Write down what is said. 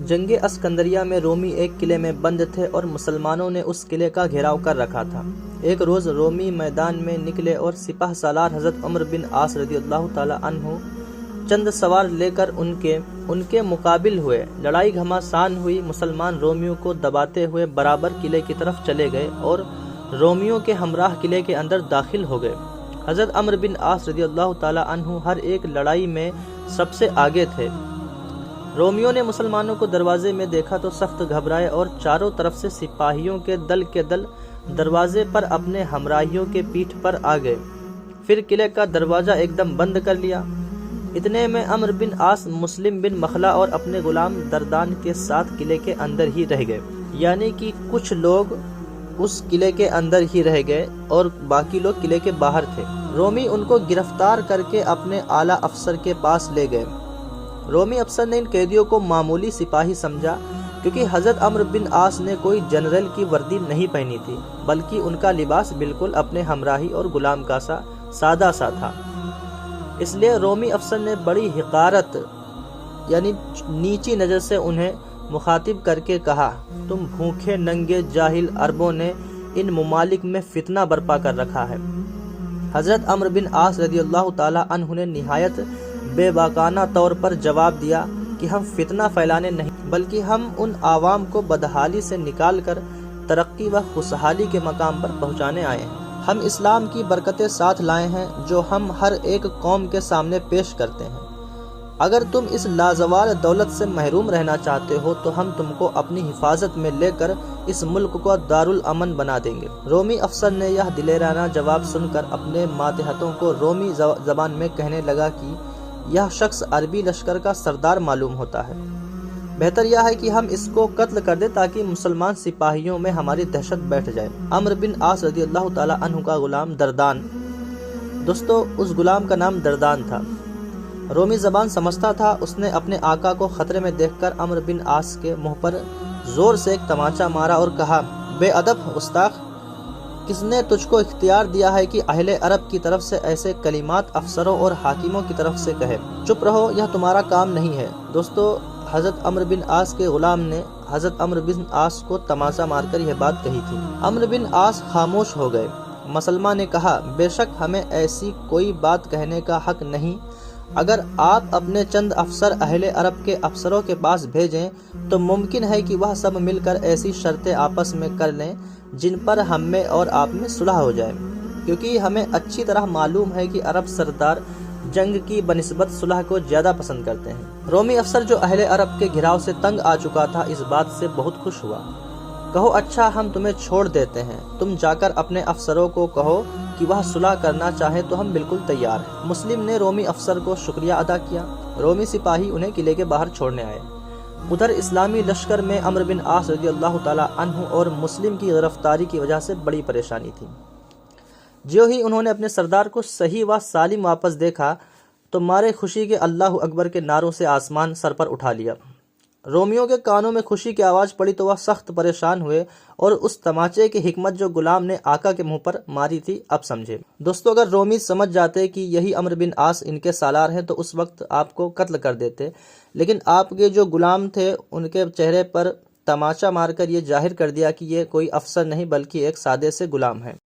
جنگ اسکندریہ میں رومی ایک قلعے میں بند تھے اور مسلمانوں نے اس قلعے کا گھیراؤ کر رکھا تھا۔ ایک روز رومی میدان میں نکلے اور سپہ سالار حضرت عمرو بن عاص رضی اللہ تعالیٰ عنہ چند سوار لے کر ان کے مقابل ہوئے۔ لڑائی گھمسان ہوئی، مسلمان رومیوں کو دباتے ہوئے برابر قلعے کی طرف چلے گئے اور رومیوں کے ہمراہ قلعے کے اندر داخل ہو گئے۔ حضرت عمرو بن عاص رضی اللہ تعالیٰ عنہ ہر ایک لڑائی میں سب سے آگے تھے۔ رومیوں نے مسلمانوں کو دروازے میں دیکھا تو سخت گھبرائے اور چاروں طرف سے سپاہیوں کے دل دروازے پر اپنے ہمراہیوں کے پیٹھ پر آ گئے۔ پھر قلعے کا دروازہ ایک دم بند کر لیا۔ اتنے میں عمرو بن عاص مسلم بن مخلہ اور اپنے غلام دردان کے ساتھ قلعے کے اندر ہی رہ گئے، یعنی کہ کچھ لوگ اس قلعے کے اندر ہی رہ گئے اور باقی لوگ قلعے کے باہر تھے۔ رومی ان کو گرفتار کر کے اپنے اعلیٰ افسر کے پاس لے گئے۔ رومی افسر نے ان قیدیوں کو معمولی سپاہی سمجھا، کیونکہ حضرت عمرو بن عاص نے کوئی جنرل کی وردی نہیں پہنی تھی، بلکہ ان کا لباس بالکل اپنے ہمراہی اور غلام کا سادہ سا تھا۔ اس لیے رومی افسر نے بڑی حقارت یعنی نیچی نظر سے انہیں مخاطب کر کے کہا، تم بھوکے ننگے جاہل عربوں نے ان ممالک میں فتنہ برپا کر رکھا ہے۔ حضرت عمرو بن عاص رضی اللہ تعالیٰ عنہ نے نہایت بے باکانہ طور پر جواب دیا کہ ہم فتنہ پھیلانے نہیں، بلکہ ہم ان عوام کو بدحالی سے نکال کر ترقی و خوشحالی کے مقام پر پہنچانے آئے ہیں۔ ہم اسلام کی برکتیں ساتھ لائے ہیں جو ہم ہر ایک قوم کے سامنے پیش کرتے ہیں۔ اگر تم اس لازوال دولت سے محروم رہنا چاہتے ہو تو ہم تم کو اپنی حفاظت میں لے کر اس ملک کو دارالامن بنا دیں گے۔ رومی افسر نے یہ دلیرانہ جواب سن کر اپنے ماتحتوں کو رومی زبان میں کہنے لگا کہ یہ شخص عربی لشکر کا سردار معلوم ہوتا ہے، بہتر یہ ہے کہ ہم اس کو قتل کر دیں تاکہ مسلمان سپاہیوں میں ہماری دہشت بیٹھ جائے۔ عمرو بن عاص رضی اللہ تعالیٰ عنہ کا غلام دردان، دوستو اس غلام کا نام دردان تھا، رومی زبان سمجھتا تھا۔ اس نے اپنے آقا کو خطرے میں دیکھ کر عمرو بن عاص کے منہ پر زور سے ایک تمانچہ مارا اور کہا، بے ادب گستاخ، کس نے تجھ کو اختیار دیا ہے کہ اہل عرب کی طرف سے ایسے کلمات افسروں اور حاکموں کی طرف سے کہے؟ چپ رہو، یہ تمہارا کام نہیں ہے۔ دوستو حضرت عمرو بن عاص کے غلام نے حضرت عمرو بن عاص کو تمانچہ مار کر یہ بات کہی تھی۔ عمرو بن عاص خاموش ہو گئے۔ مسلمہ نے کہا، بے شک ہمیں ایسی کوئی بات کہنے کا حق نہیں۔ اگر آپ اپنے چند افسر اہل عرب کے افسروں کے پاس بھیجیں تو ممکن ہے کہ وہ سب مل کر ایسی شرطیں آپس میں کر لیں جن پر ہم میں اور آپ میں صلح ہو جائے، کیونکہ ہمیں اچھی طرح معلوم ہے کہ عرب سردار جنگ کی بنسبت صلح کو زیادہ پسند کرتے ہیں۔ رومی افسر جو اہل عرب کے گھراؤ سے تنگ آ چکا تھا اس بات سے بہت خوش ہوا۔ کہو اچھا، ہم تمہیں چھوڑ دیتے ہیں، تم جا کر اپنے افسروں کو کہو کہ وہ صلح کرنا چاہے تو ہم بالکل تیار ہیں۔ مسلم نے رومی افسر کو شکریہ ادا کیا۔ رومی سپاہی انہیں قلعے کے باہر چھوڑنے آئے۔ ادھر اسلامی لشکر میں عمرو بن عاص رضی اللہ تعالیٰ عنہ اور مسلم کی گرفتاری کی وجہ سے بڑی پریشانی تھی۔ جو ہی انہوں نے اپنے سردار کو صحیح و سالم واپس دیکھا تو مارے خوشی کے اللہ اکبر کے نعروں سے آسمان سر پر اٹھا لیا۔ رومیوں کے کانوں میں خوشی کی آواز پڑی تو وہ سخت پریشان ہوئے اور اس تماچے کی حکمت جو غلام نے آقا کے منہ پر ماری تھی اب سمجھے۔ دوستو اگر رومی سمجھ جاتے کہ یہی عمرو بن عاص ان کے سالار ہیں تو اس وقت آپ کو قتل کر دیتے، لیکن آپ کے جو غلام تھے ان کے چہرے پر تماچا مار کر یہ ظاہر کر دیا کہ یہ کوئی افسر نہیں بلکہ ایک سادے سے غلام ہے۔